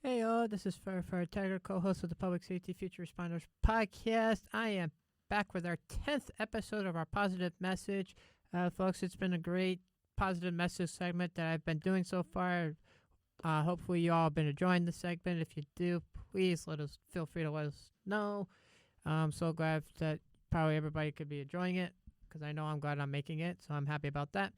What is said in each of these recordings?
Hey, this is Fire Tiger, co host of the Public Safety Future Responders podcast. I am back with our 10th episode of our positive message. Folks, it's been a great positive message segment that I've been doing so far. Hopefully, you all have been enjoying the segment. If you do, please feel free to let us know. I'm so glad that probably everybody could be enjoying it because I know I'm glad I'm making it, so I'm happy about that.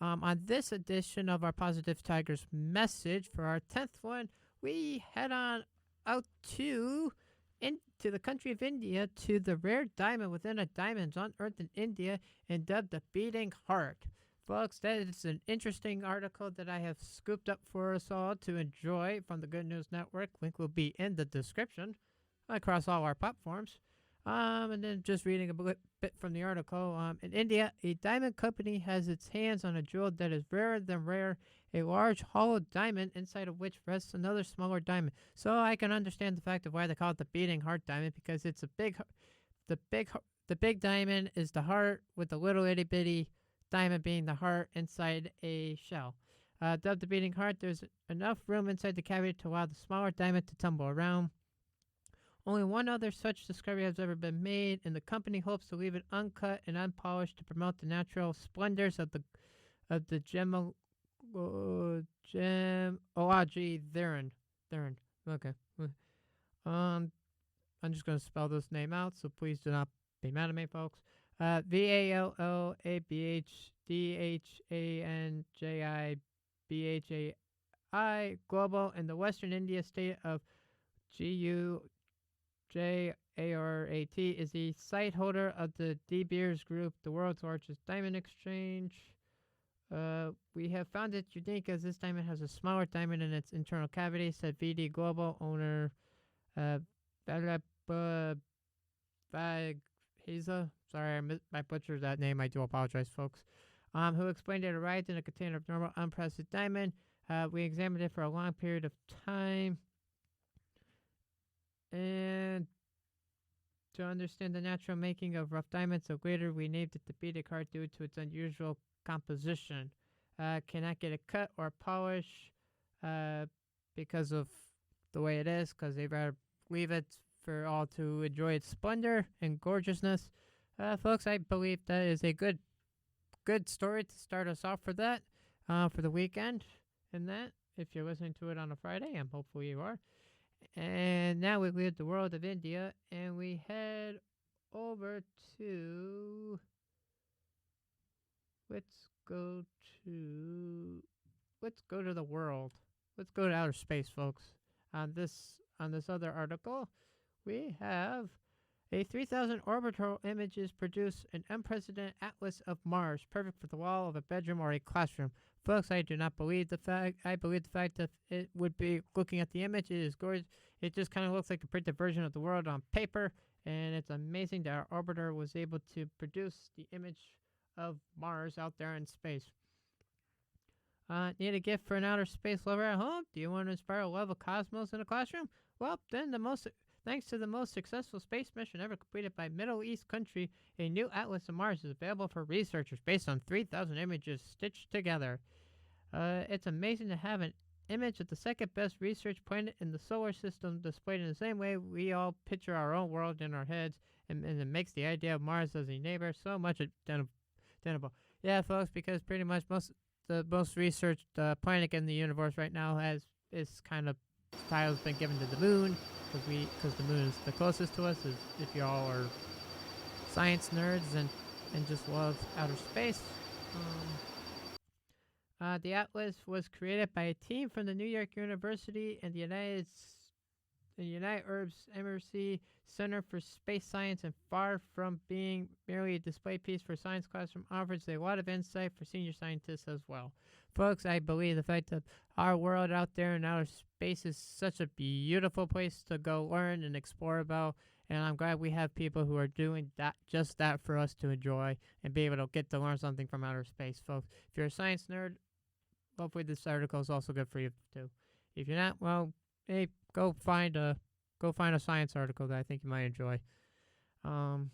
On this edition of our Positive Tigers message for our 10th one, we head on out into the country of India to the rare diamond within a diamond unearthed in India and dubbed the beating heart. Folks, that is an interesting article that I have scooped up for us all to enjoy from the Good News Network. Link will be in the description across all our platforms. And then just reading a bit from the article. In India, a diamond company has its hands on a jewel that is rarer than rare, a large hollow diamond inside of which rests another smaller diamond. So I can understand the fact of why they call it the beating heart diamond, because it's the big diamond is the heart with the little itty bitty diamond being the heart inside a shell. Dubbed the beating heart, there's enough room inside the cavity to allow the smaller diamond to tumble around. Only one other such discovery has ever been made, and the company hopes to leave it uncut and unpolished to promote the natural splendors of the Theron. Theron. Okay. Um, I'm just gonna spell this name out, so please do not be mad at me, folks. VALLABHDHANJIBHAI Global in the Western India state of GU JARAT is the site holder of the De Beers Group, the world's largest diamond exchange. We have found it unique as this diamond has a smaller diamond in its internal cavity, said VD Global owner Vaghiza. Sorry, I butchered that name. I do apologize, folks. Who explained it arrived in a container of normal unpressed diamond. We examined it for a long period of time. And to understand the natural making of rough diamonds, so later we named it the beating heart due to its unusual composition. Cannot get a cut or polish because of the way it is, because they'd rather leave it for all to enjoy its splendor and gorgeousness. Folks, I believe that is a good story to start us off for that, for the weekend. And that, if you're listening to it on a Friday, and hopefully you are. And now we leave the world of India and we head over to let's go to the world. Let's go to outer space, folks. On this other article, we have a 3,000 orbital images produce an unprecedented atlas of Mars, perfect for the wall of a bedroom or a classroom. Folks, I do not believe the fact. I believe the fact that it would be looking at the image. It is gorgeous. It just kind of looks like a printed version of the world on paper, and it's amazing that our orbiter was able to produce the image of Mars out there in space. Need a gift for an outer space lover at home? Do you want to inspire a love of cosmos in a classroom? Well, then thanks to the most successful space mission ever completed by Middle East country, a new atlas of Mars is available for researchers based on 3,000 images stitched together. It's amazing to have an image of the second best research planet in the solar system displayed in the same way we all picture our own world in our heads, and it makes the idea of Mars as a neighbor so much attainable. Yeah, folks, because pretty much the most researched planet in the universe right now is kind of title's been given to the moon, because the moon is the closest to us. If y'all are science nerds and just love outer space. The atlas was created by a team from the New York University and the United Herbs Emerson Center for Space Science, and far from being merely a display piece for a science classroom, offers a lot of insight for senior scientists as well. Folks, I believe the fact that our world out there in outer space is such a beautiful place to go learn and explore about, and I'm glad we have people who are doing just that for us to enjoy and be able to get to learn something from outer space, folks. If you're a science nerd, hopefully this article is also good for you too. If you're not, well, hey, go find a science article that I think you might enjoy. And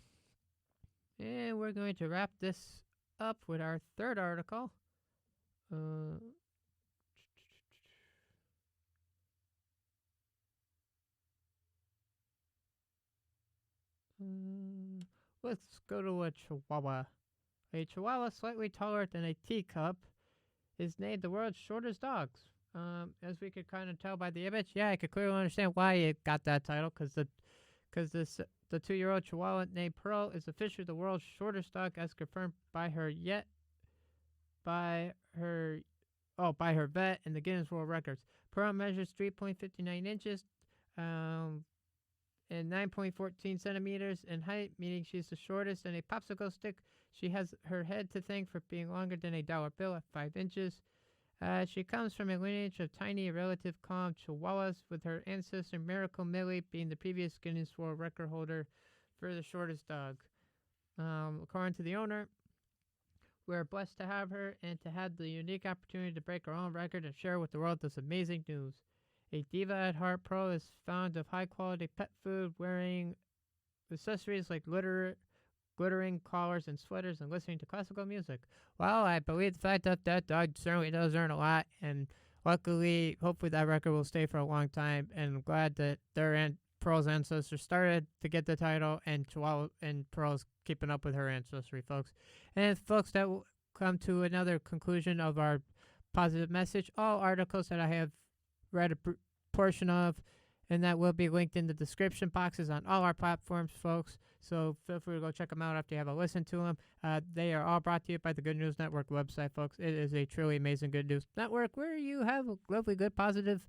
we're going to wrap this up with our third article. Let's go to a chihuahua. A chihuahua slightly taller than a teacup is named the world's shortest dogs. As we could kind of tell by the image, yeah, I could clearly understand why it got that title, because the 2-year-old Chihuahua named Pearl is officially the world's shortest dog, as confirmed by her by her by her vet in the Guinness World Records. Pearl measures 3.59 inches, um, and 9.14 centimeters in height, meaning she's the shortest in a popsicle stick. She has her head to thank for being longer than a dollar bill at 5 inches. She comes from a lineage of tiny, relative calm chihuahuas, with her ancestor Miracle Millie being the previous Guinness World Record holder for the shortest dog. According to the owner, we're blessed to have her and to have the unique opportunity to break our own record and share with the world this amazing news. A diva at heart, Pearl is fond of high-quality pet food, wearing accessories like glittering collars and sweaters, and listening to classical music. Well, I believe the fact that that dog certainly does earn a lot, and luckily, hopefully that record will stay for a long time, and I'm glad that Pearl's ancestors started to get the title, and Chihuahua and Pearl's keeping up with her ancestry, folks. And folks, that will come to another conclusion of our positive message. All articles that I have read a portion of, and that will be linked in the description boxes on all our platforms, folks. So feel free to go check them out after you have a listen to them. They are all brought to you by the Good News Network website, folks. It is a truly amazing Good News Network where you have lovely, good, positive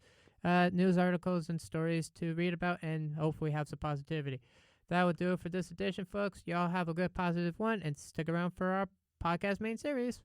news articles and stories to read about, and hopefully have some positivity. That will do it for this edition, folks. Y'all have a good, positive one, and stick around for our podcast main series.